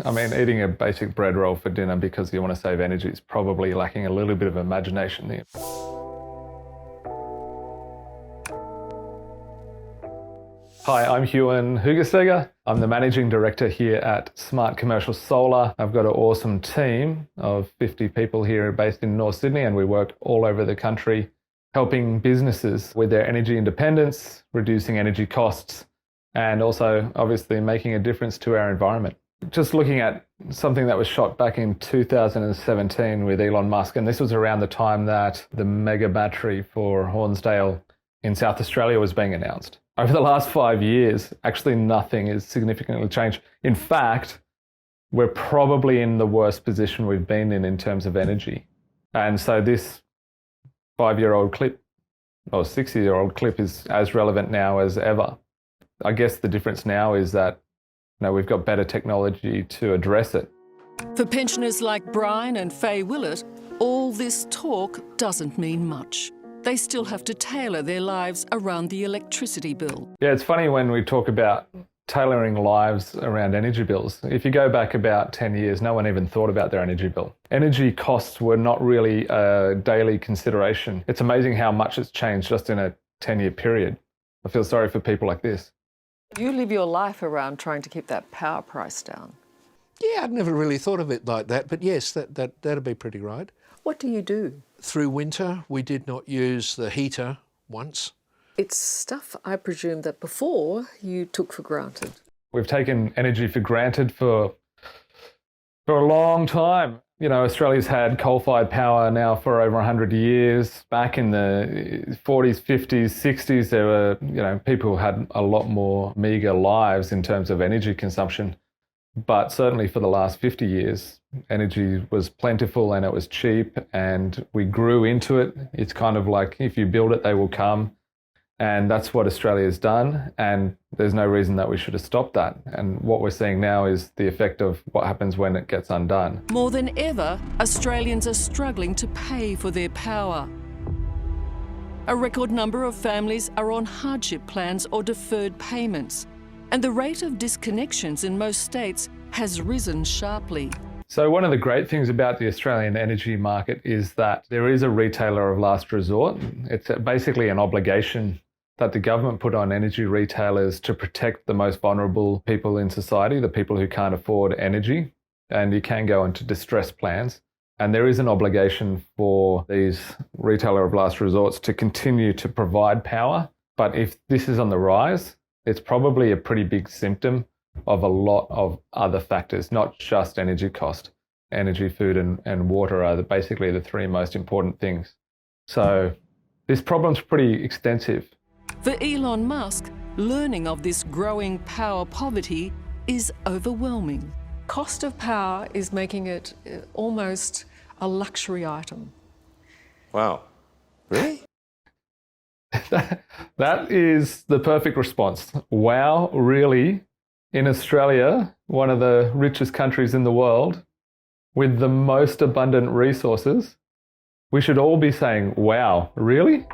I mean, eating a basic bread roll for dinner because you want to save energy is probably lacking a little bit of imagination there. Hi, I'm Huon. I'm the Managing Director here at Smart Commercial Solar. I've got an awesome team of 50 people here based in North Sydney, and we work all over the country helping businesses with their energy independence, reducing energy costs, and also obviously making a difference to our environment. Just looking at something that was shot back in 2017 with Elon Musk, and this was around the time that the mega battery for Hornsdale in South Australia was being announced. Over the last 5 years, actually nothing has significantly changed. In fact, we're probably in the worst position we've been in terms of energy. And so this 5-year-old clip, or 6-year-old clip, is as relevant now as ever. I guess the difference now is that we've got better technology to address it. For pensioners like Brian and Faye Willett, all this talk doesn't mean much. They still have to tailor their lives around the electricity bill. Yeah, it's funny when we talk about tailoring lives around energy bills. If you go back about 10 years, no one even thought about their energy bill. Energy costs were not really a daily consideration. It's amazing how much it's changed just in a 10-year period. I feel sorry for people like this. You live your life around trying to keep that power price down. Yeah, I'd never really thought of it like that, but yes, that'd be pretty right. What do you do? Through winter, we did not use the heater once. It's stuff, I presume, that before you took for granted. We've taken energy for granted for a long time. Australia's had coal-fired power now for over 100 years. Back in the 40s, 50s, 60s, there were, people who had a lot more meager lives in terms of energy consumption. But certainly for the last 50 years, energy was plentiful and it was cheap and we grew into it. It's kind of like if you build it, they will come. And that's what Australia's done. And there's no reason that we should have stopped that. And what we're seeing now is the effect of what happens when it gets undone. More than ever, Australians are struggling to pay for their power. A record number of families are on hardship plans or deferred payments. And the rate of disconnections in most states has risen sharply. So one of the great things about the Australian energy market is that there is a retailer of last resort. It's basically an obligation that the government put on energy retailers to protect the most vulnerable people in society, the people who can't afford energy. And you can go into distress plans. And there is an obligation for these retailer of last resorts to continue to provide power. But if this is on the rise, it's probably a pretty big symptom of a lot of other factors, not just energy cost. Energy, food, and water are basically the three most important things. So this problem's pretty extensive. For Elon Musk, learning of this growing power poverty is overwhelming. Cost of power is making it almost a luxury item. Wow. Really? That is the perfect response. Wow, really? In Australia, one of the richest countries in the world, with the most abundant resources, we should all be saying, wow, really?